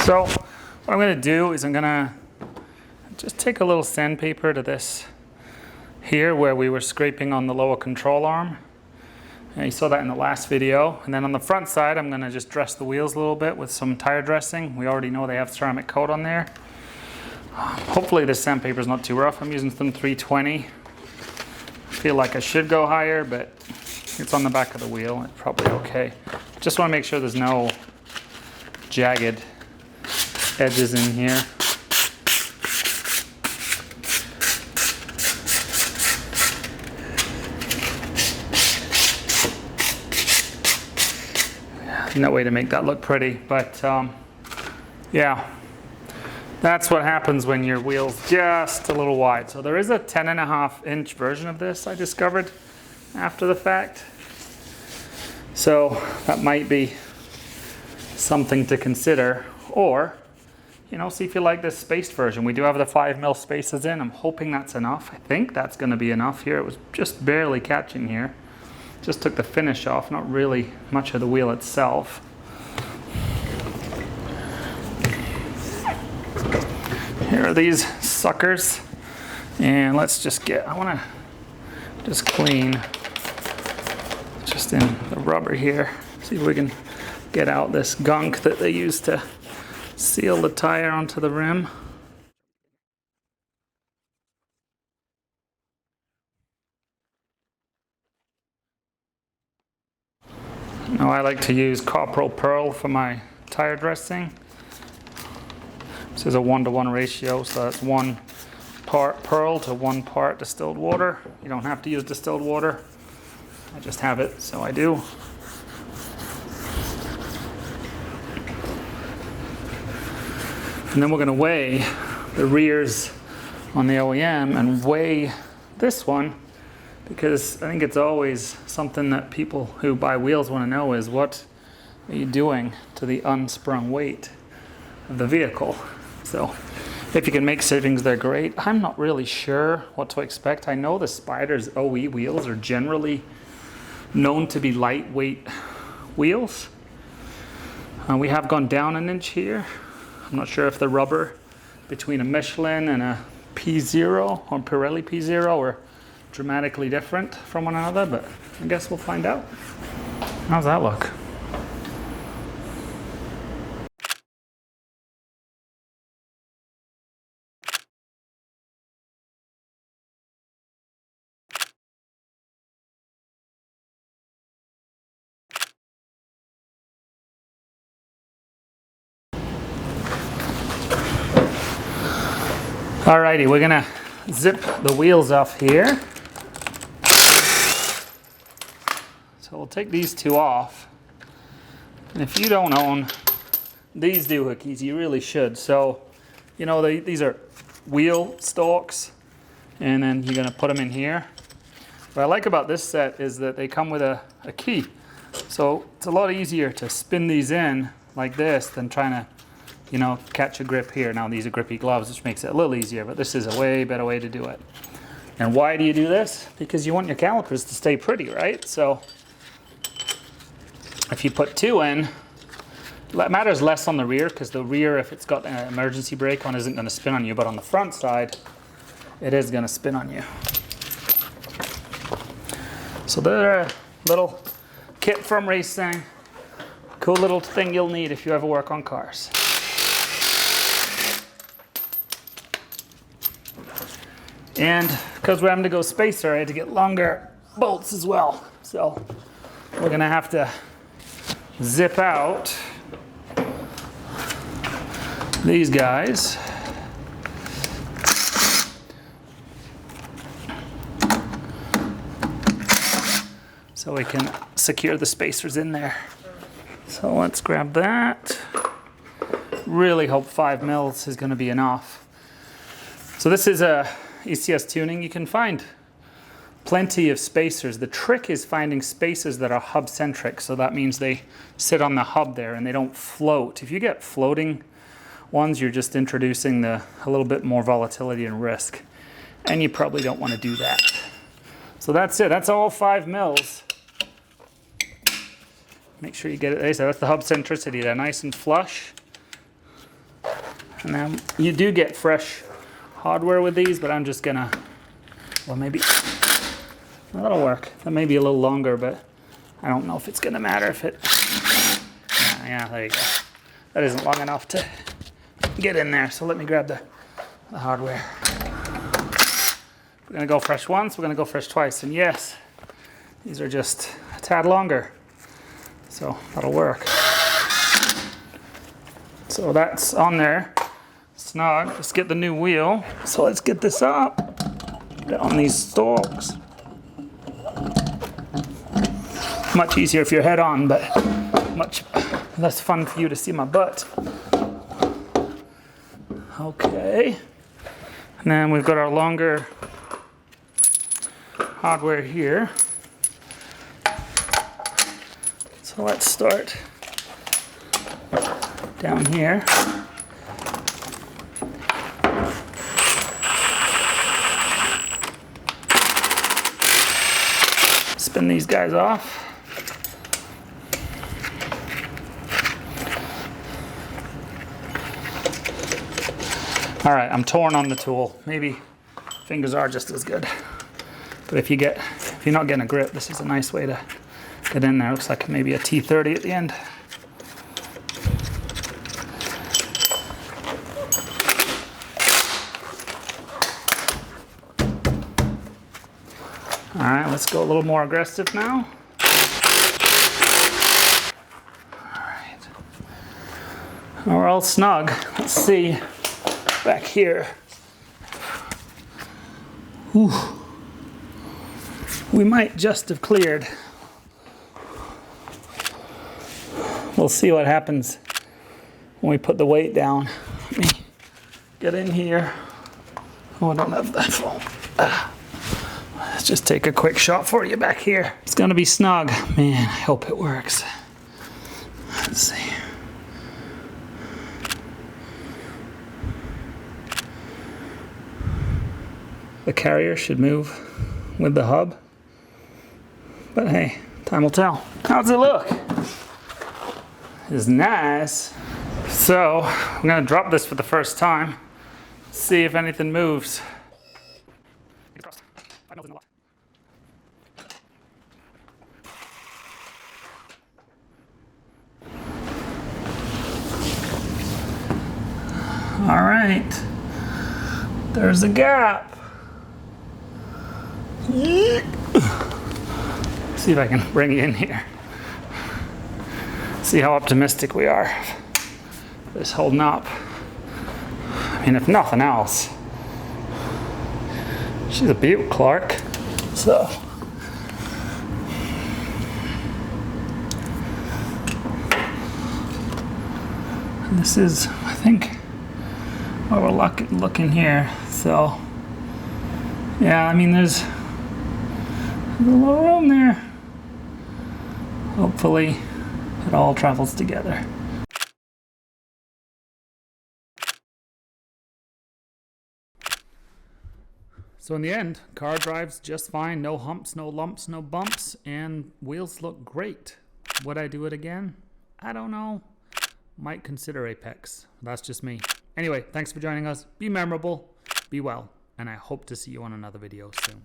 So what I'm going to do is I'm going to just take a little sandpaper to this here where we were scraping on the lower control arm. And you saw that in the last video. And then on the front side, I'm going to just dress the wheels a little bit with some tire dressing. We already know they have ceramic coat on there. Hopefully this sandpaper is not too rough. I'm using some 320. I feel like I should go higher, but it's on the back of the wheel. It's probably okay. Just want to make sure there's no jagged edges in here. No way to make that look pretty, but yeah, that's what happens when your wheel's just a little wide. So there is a 10.5-inch version of this I discovered after the fact. So that might be something to consider, or you know, see if you like this spaced version. We do have the 5mm spaces in. I'm hoping that's enough. I think that's going to be enough here. It was just barely catching here. Just took the finish off, not really much of the wheel itself. Here are these suckers, and let's just get, I want to just clean just in the rubber here, see if we can get out this gunk that they use to seal the tire onto the rim. Now I like to use copper pearl for my tire dressing. This is a 1-to-1 ratio, so that's 1 part pearl to 1 part distilled water. You don't have to use distilled water. I just have it, so I do. And then we're going to weigh the rears on the OEM and weigh this one, because I think it's always something that people who buy wheels want to know is, what are you doing to the unsprung weight of the vehicle? So if you can make savings, they're great. I'm not really sure what to expect. I know the Spyder's OE wheels are generally known to be lightweight wheels. We have gone down an inch here. I'm not sure if the rubber between a Michelin and a P0 or Pirelli P0 are dramatically different from one another, but I guess we'll find out. How's that look? Alrighty, we're gonna zip the wheels off here. So we'll take these two off. And if you don't own these doohickeys, you really should. So, you know, these are wheel stalks, and then you're gonna put them in here. What I like about this set is that they come with a key. So it's a lot easier to spin these in like this than trying to, you know, catch a grip here. Now these are grippy gloves, which makes it a little easier, but this is a way better way to do it. And why do you do this? Because you want your calipers to stay pretty, right? So if you put 2 in, it matters less on the rear, because the rear, if it's got an emergency brake on, isn't going to spin on you, but on the front side, it is going to spin on you. So they're a little kit from Racing. Cool little thing you'll need if you ever work on cars. And because we're having to go spacer, I had to get longer bolts as well. So we're gonna have to zip out these guys. So we can secure the spacers in there. So let's grab that. Really hope 5mm is gonna be enough. So this is a ECS tuning. You can find plenty of spacers. The trick is finding spacers that are hub centric. So that means they sit on the hub there and they don't float. If you get floating ones, you're just introducing a little bit more volatility and risk. And you probably don't want to do that. So that's it. That's all 5mm. Make sure you get it there. So that's the hub centricity there, nice and flush. And then you do get fresh hardware with these, but I'm just gonna, well, maybe that'll work. That may be a little longer, but I don't know if it's gonna matter if it, yeah, there you go. That isn't long enough to get in there. So let me grab the hardware. We're gonna go fresh once, we're gonna go fresh twice. And yes, these are just a tad longer. So that'll work. So that's on there, snug. Let's get the new wheel. So let's get this up, put it on these stalks. Much easier if you're head on, but much less fun for you to see my butt. Okay. And then we've got our longer hardware here. So let's start down here. Spin these guys off. All right, I'm torn on the tool. Maybe fingers are just as good. But if you're not getting a grip, this is a nice way to get in there. Looks like maybe a T30 at the end. All right, let's go a little more aggressive now. All right. We're all snug. Let's see back here. Whew. We might just have cleared. We'll see what happens when we put the weight down. Let me get in here. Oh, I don't have that phone. Let's just take a quick shot for you back here. It's gonna be snug. Man, I hope it works. Let's see. The carrier should move with the hub. But hey, time will tell. How's it look? It's nice. So, I'm gonna drop this for the first time. See if anything moves. All right, there's a gap. See if I can bring you in here. See how optimistic we are. This holding up. I mean, if nothing else, she's a beaut, Clark. So. This is, I think, where we're looking here. So, yeah, I mean, there's a little room there. Hopefully, it all travels together. So in the end, car drives just fine. No humps, no lumps, no bumps, and wheels look great. Would I do it again? I don't know. Might consider Apex. That's just me. Anyway, thanks for joining us. Be memorable, be well, and I hope to see you on another video soon.